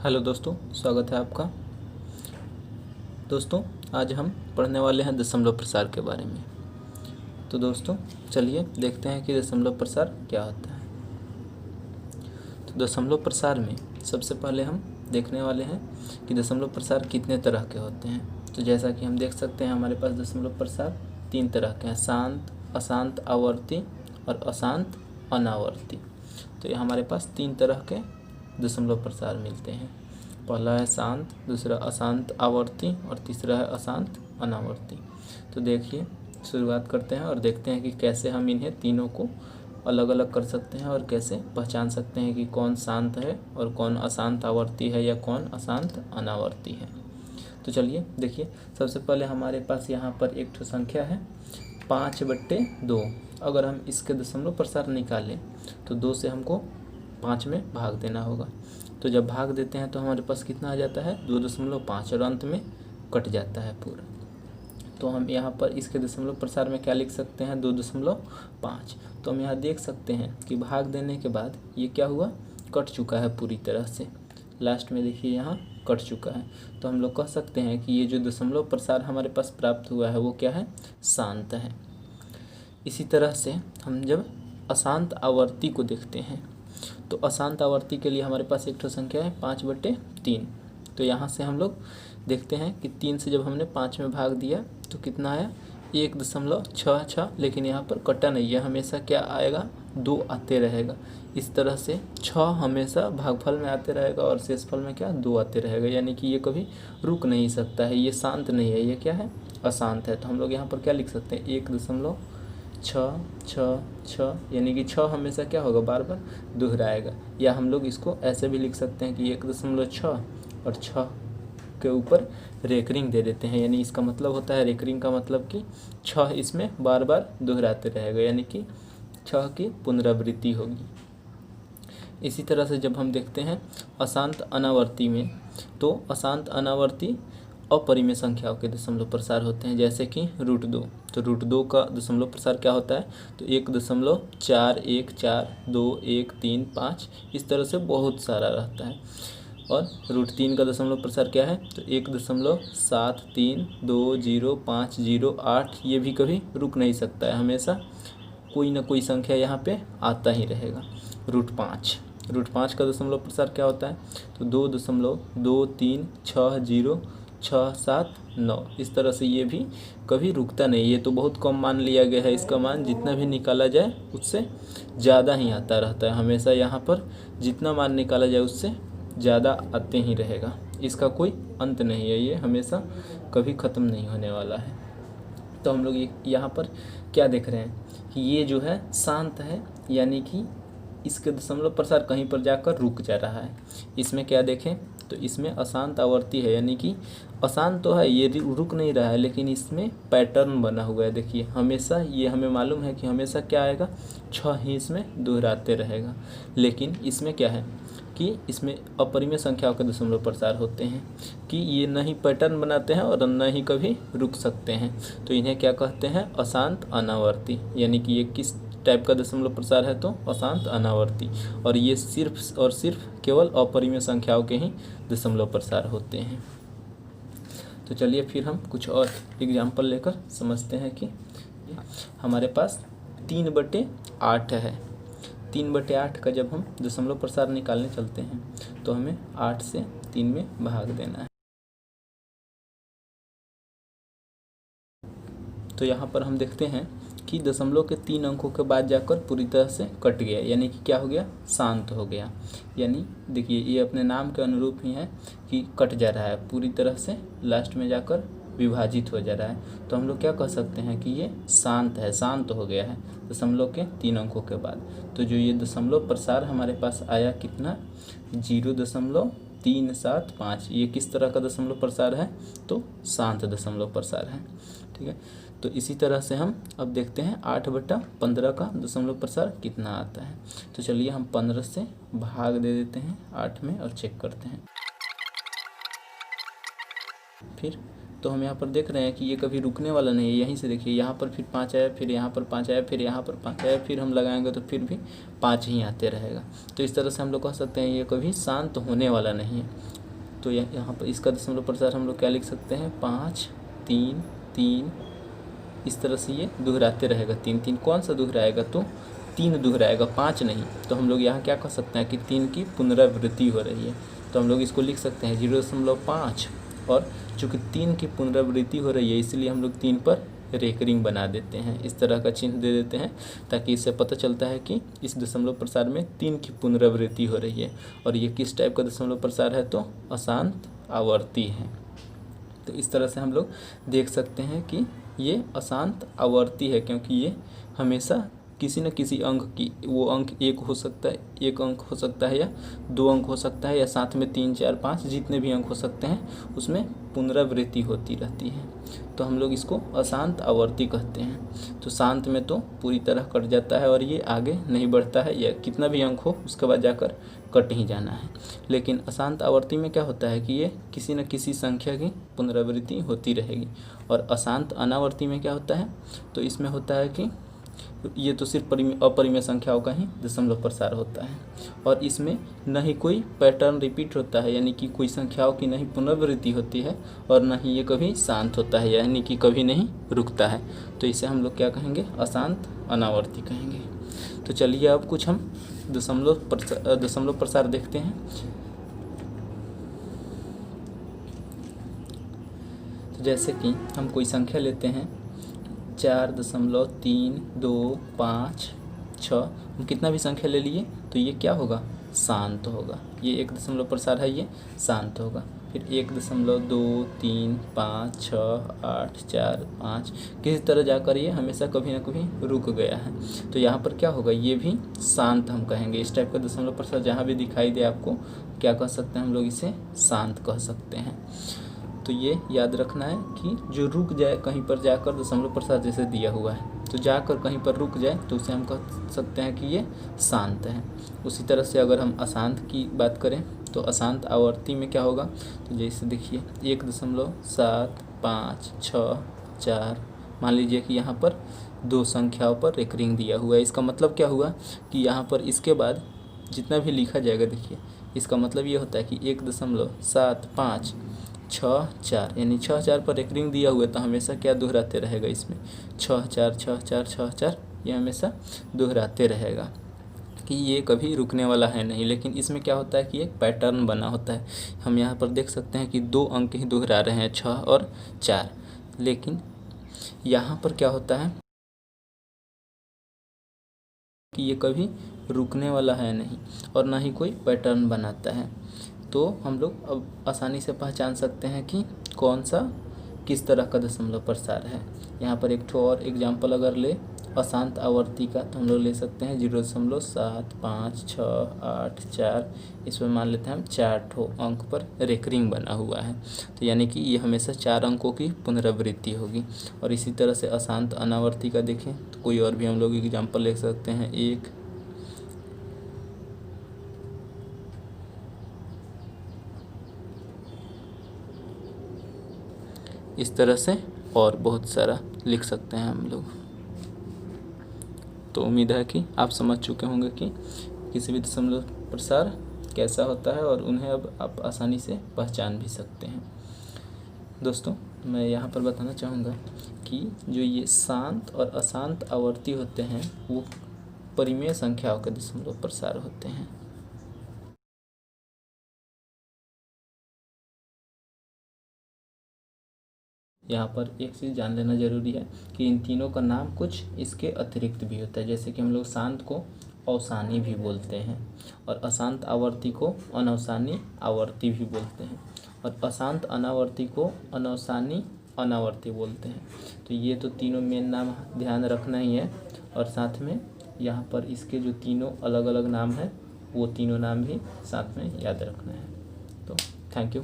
Hello दोस्तों, स्वागत है आपका। दोस्तों, आज हम पढ़ने वाले हैं दशमलव प्रसार के बारे में। तो दोस्तों चलिए देखते हैं कि दशमलव प्रसार क्या होता है। तो दशमलव प्रसार में सबसे पहले हम देखने वाले हैं कि दशमलव प्रसार कितने तरह के होते हैं। तो जैसा कि हम देख सकते हैं, हमारे पास दशमलव प्रसार 3 तरह के हैं: शांत, अशांत आवर्ती और अशांत अनावर्ती। तो ये हमारे पास 3 तरह के दशमलव प्रसार मिलते हैं। पहला है शांत, दूसरा अशांत आवर्ती और तीसरा है अशांत अनावर्ती। तो देखिए, शुरुआत करते हैं और देखते हैं कि कैसे हम इन्हें तीनों को अलग अलग कर सकते हैं और कैसे पहचान सकते हैं कि कौन शांत है और कौन अशांत आवर्ती है या कौन अशांत अनावर्ती है। तो चलिए देखिए, सबसे पहले हमारे पास यहाँ पर एक ठो संख्या है 5/2। अगर हम इसके दशमलव प्रसार निकालें तो 2 से हमको 5 में भाग देना होगा। तो जब भाग देते हैं तो हमारे पास कितना आ जाता है, 2.5 और अंत में कट जाता है पूरा। तो हम यहाँ पर इसके दशमलव प्रसार में क्या लिख सकते हैं, 2.5। तो हम यहाँ देख सकते हैं कि भाग देने के बाद ये क्या हुआ, कट चुका है पूरी तरह से। लास्ट में देखिए यहाँ कट चुका है। तो हम लोग कह सकते हैं कि ये जो दशमलव प्रसार हमारे पास प्राप्त हुआ है वो क्या है, शांत है। इसी तरह से हम जब अशांत आवर्ती को देखते हैं तो अशांत आवर्ती के लिए हमारे पास एक ठो संख्या है 5/3। तो यहाँ से हम लोग देखते हैं कि 3 से जब हमने 5 में भाग दिया तो कितना आया, 1.66। लेकिन यहाँ पर कटा नहीं है, हमेशा क्या आएगा, 2 आते रहेगा। इस तरह से 6 हमेशा भागफल में आते रहेगा और शेषफल में क्या, 2 आते रहेगा। यानी कि ये कभी रुक नहीं सकता है, ये शांत नहीं है, ये क्या है, अशांत है। तो हम लोग यहाँ पर क्या लिख सकते हैं, 1.666, यानी कि 6 हमेशा क्या होगा, बार बार दोहराएगा। या हम लोग इसको ऐसे भी लिख सकते हैं कि 1.6 और 6 के ऊपर रेकरिंग दे देते हैं। यानी इसका मतलब होता है, रेकरिंग का मतलब कि 6 इसमें बार बार दोहराते रहेगा, यानी कि 6 की पुनरावृत्ति होगी। इसी तरह से जब हम देखते हैं अशांत अनावर्ती में, तो अशांत अनावर्ती अपरिमेय संख्याओं के दशमलव प्रसार होते हैं, जैसे कि √2। तो √2 का दशमलव प्रसार क्या होता है, तो 1.4142135, इस तरह से बहुत सारा रहता है। और √3 का दशमलव प्रसार क्या है, तो 1.73205008, ये भी कभी रुक नहीं सकता है, हमेशा कोई ना कोई संख्या यहाँ पे आता ही रहेगा। √5 का दशमलव प्रसार क्या होता है, तो 2.2360679, इस तरह से ये भी कभी रुकता नहीं। ये तो बहुत कम मान लिया गया है, इसका मान जितना भी निकाला जाए उससे ज़्यादा ही आता रहता है। हमेशा यहाँ पर जितना मान निकाला जाए उससे ज़्यादा आते ही रहेगा, इसका कोई अंत नहीं है, ये हमेशा कभी ख़त्म नहीं होने वाला है। तो हम लोग यहाँ पर क्या देख रहे हैं कि ये जो है शांत है, यानी कि इसके दशमलव प्रसार कहीं पर जाकर रुक जा रहा है। इसमें क्या देखें, तो इसमें अशांत आवर्ती है, यानी कि अशांत तो है, ये रुक नहीं रहा है, लेकिन इसमें पैटर्न बना हुआ है। देखिए, हमेशा ये हमें मालूम है कि हमेशा क्या आएगा, 6 ही इसमें दोहराते रहेगा। लेकिन इसमें क्या है कि इसमें अपरिमेय संख्याओं के दशमलव प्रसार होते हैं कि ये न ही पैटर्न बनाते हैं और न ही कभी रुक सकते हैं। तो इन्हें क्या कहते हैं, अशांत अनावर्ती। यानी कि ये किस टाइप का दशमलव प्रसार है, तो अशांत अनावर्ती। और ये सिर्फ और सिर्फ केवल अपरिमेय संख्याओं के ही दशमलव प्रसार होते हैं। तो चलिए फिर हम कुछ और एग्जाम्पल लेकर समझते हैं कि हमारे पास 3/8 है। 3/8 का जब हम दशमलव प्रसार निकालने चलते हैं तो हमें 8 से 3 में भाग देना है। तो यहाँ पर हम देखते हैं कि दशमलव के 3 अंकों के बाद जाकर पूरी तरह से कट गया, यानी कि क्या हो गया, शांत हो गया। यानी देखिए, ये अपने नाम के अनुरूप ही है कि कट जा रहा है पूरी तरह से, लास्ट में जाकर विभाजित हो जा रहा है। तो हम लोग क्या कह सकते हैं कि ये शांत है, शांत हो गया है दशमलव के 3 अंकों के बाद। तो जो ये दशमलव प्रसार हमारे पास आया कितना, 0.375, ये किस तरह का दशमलव प्रसार है, तो शांत दशमलव प्रसार है। ठीक है, तो इसी तरह से हम अब देखते हैं 8/15 का दशमलव प्रसार कितना आता है। तो चलिए हम 15 से भाग दे देते हैं 8 में और चेक करते हैं। फिर तो हम यहाँ पर देख रहे हैं कि ये कभी रुकने वाला नहीं है। यहीं से देखिए, यहाँ पर फिर 5 आया, फिर यहाँ पर 5 आया, फिर यहाँ पर 5 आया, फिर हम लगाएंगे तो फिर भी 5 ही आते रहेगा। तो इस तरह से हम लोग कह सकते हैं ये कभी शांत होने वाला नहीं है। तो यहाँ पर इसका दशमलव प्रसार हम लोग क्या लिख सकते हैं, 5 3 3। इस तरह से ये दोहराते रहेगा। 3 3 कौन सा दोहराएगा, तो 3 दोहराएगा, 5 नहीं। तो हम लोग यहाँ क्या कह सकते हैं कि 3 की पुनरावृत्ति हो रही है। तो हम लोग इसको लिख सकते हैं 0.5, और चूँकि 3 की पुनरावृत्ति हो रही है इसलिए हम लोग 3 पर रेकरिंग बना देते हैं, इस तरह का चिन्ह दे देते हैं, ताकि इससे पता चलता है कि इस दशमलव प्रसार में 3 की पुनरावृत्ति हो रही है। और ये किस टाइप का दशमलव प्रसार है, तो अशांत आवर्ती है। तो इस तरह से हम लोग देख सकते हैं कि ये अशांत आवर्ती है, क्योंकि ये हमेशा किसी न किसी अंक की, वो अंक 1 हो सकता है, 1 अंक हो सकता है, या 2 अंक हो सकता है, या साथ में 3 4 5 जितने भी अंक हो सकते हैं उसमें पुनरावृत्ति होती रहती है। तो हम लोग इसको अशांत आवर्ती कहते हैं। तो शांत में तो पूरी तरह कट जाता है और ये आगे नहीं बढ़ता है, या कितना भी अंक हो उसके बाद जाकर कट ही जाना है। लेकिन अशांत आवर्ती में क्या होता है कि ये किसी न किसी संख्या की पुनरावृत्ति होती रहेगी। और अशांत अनावर्ती में क्या होता है, तो इसमें होता है कि ये तो सिर्फ अपरिमेय संख्याओं का ही दशमलव प्रसार होता है, और इसमें न ही कोई पैटर्न रिपीट होता है, यानी कि कोई संख्याओं की नहीं पुनरावृत्ति होती है, और न ही ये कभी शांत होता है, यानी कि कभी नहीं रुकता है। तो इसे हम लोग क्या कहेंगे, अशांत अनावर्ती कहेंगे। तो चलिए अब कुछ हम दशमलव प्रसार देखते हैं। तो जैसे कि हम कोई संख्या लेते हैं 4.325 हम कितना भी संख्या ले लिए तो ये क्या होगा, शांत होगा। ये एक दशमलव प्रसार है, ये शांत होगा। फिर 1.2356845 किसी तरह जाकर ये हमेशा कभी ना कभी रुक गया है, तो यहाँ पर क्या होगा, ये भी शांत हम कहेंगे। इस टाइप का दशमलव प्रसार जहाँ भी दिखाई दे आपको क्या कह सकते हैं हम लोग, इसे शांत कह सकते हैं। तो ये याद रखना है कि जो रुक जाए कहीं पर जाकर, दशमलव प्रसार जैसे दिया हुआ है तो जाकर कहीं पर रुक जाए तो उसे हम कह सकते हैं कि ये शांत है। उसी तरह से अगर हम अशांत की बात करें तो अशांत आवर्ती में क्या होगा, तो जैसे देखिए 1.75664, मान लीजिए कि यहाँ पर 2 संख्याओं पर रेकरिंग दिया हुआ है। इसका मतलब क्या हुआ कि यहाँ पर इसके बाद जितना भी लिखा जाएगा, देखिए इसका मतलब ये होता है कि 1.7564 यानी 6 4 पर रेकरिंग दिया हुआ है, तो हमेशा क्या दोहराते रहेगा, इसमें 6 4 6 4 6 4 ये हमेशा दोहराते रहेगा, कि ये कभी रुकने वाला है नहीं। लेकिन इसमें क्या होता है कि एक पैटर्न बना होता है। हम यहाँ पर देख सकते हैं कि 2 अंक ही दोहरा रहे हैं, 6 और 4, लेकिन यहाँ पर क्या होता है कि ये कभी रुकने वाला है नहीं, और ना ही कोई पैटर्न बनाता है। तो हम लोग अब आसानी से पहचान सकते हैं कि कौन सा किस तरह का दशमलव प्रसार है। यहाँ पर एक ठो और एग्जाम्पल अगर ले अशांत आवर्ती का, तो हम लोग ले सकते हैं 0.75684, इसमें मान लेते हैं हम 4 ठो अंक पर रेकरिंग बना हुआ है, तो यानी कि ये हमेशा 4 अंकों की पुनरावृत्ति होगी। और इसी तरह से अशांत अनावर्ती का देखें तो कोई और भी हम लोग एग्जाम्पल ले सकते हैं, 1 इस तरह से, और बहुत सारा लिख सकते हैं हम लोग। तो उम्मीद है कि आप समझ चुके होंगे कि किसी भी दशमलव प्रसार कैसा होता है, और उन्हें अब आप आसानी से पहचान भी सकते हैं। दोस्तों मैं यहाँ पर बताना चाहूँगा कि जो ये शांत और अशांत आवर्ती होते हैं वो परिमेय संख्याओं के दशमलव प्रसार होते हैं। यहाँ पर एक चीज़ जान लेना जरूरी है कि इन तीनों का नाम कुछ इसके अतिरिक्त भी होता है, जैसे कि हम लोग शांत को अवसानी भी बोलते हैं, और अशांत आवर्ती को अनवसानी आवर्ती भी बोलते हैं, और अशांत अनावर्ती को अनवसानी अनावर्ती बोलते हैं। तो ये तो तीनों मेन नाम ध्यान रखना ही है, और साथ में यहाँ पर इसके जो तीनों अलग अलग नाम हैं वो तीनों नाम भी साथ में याद रखना है। तो थैंक यू।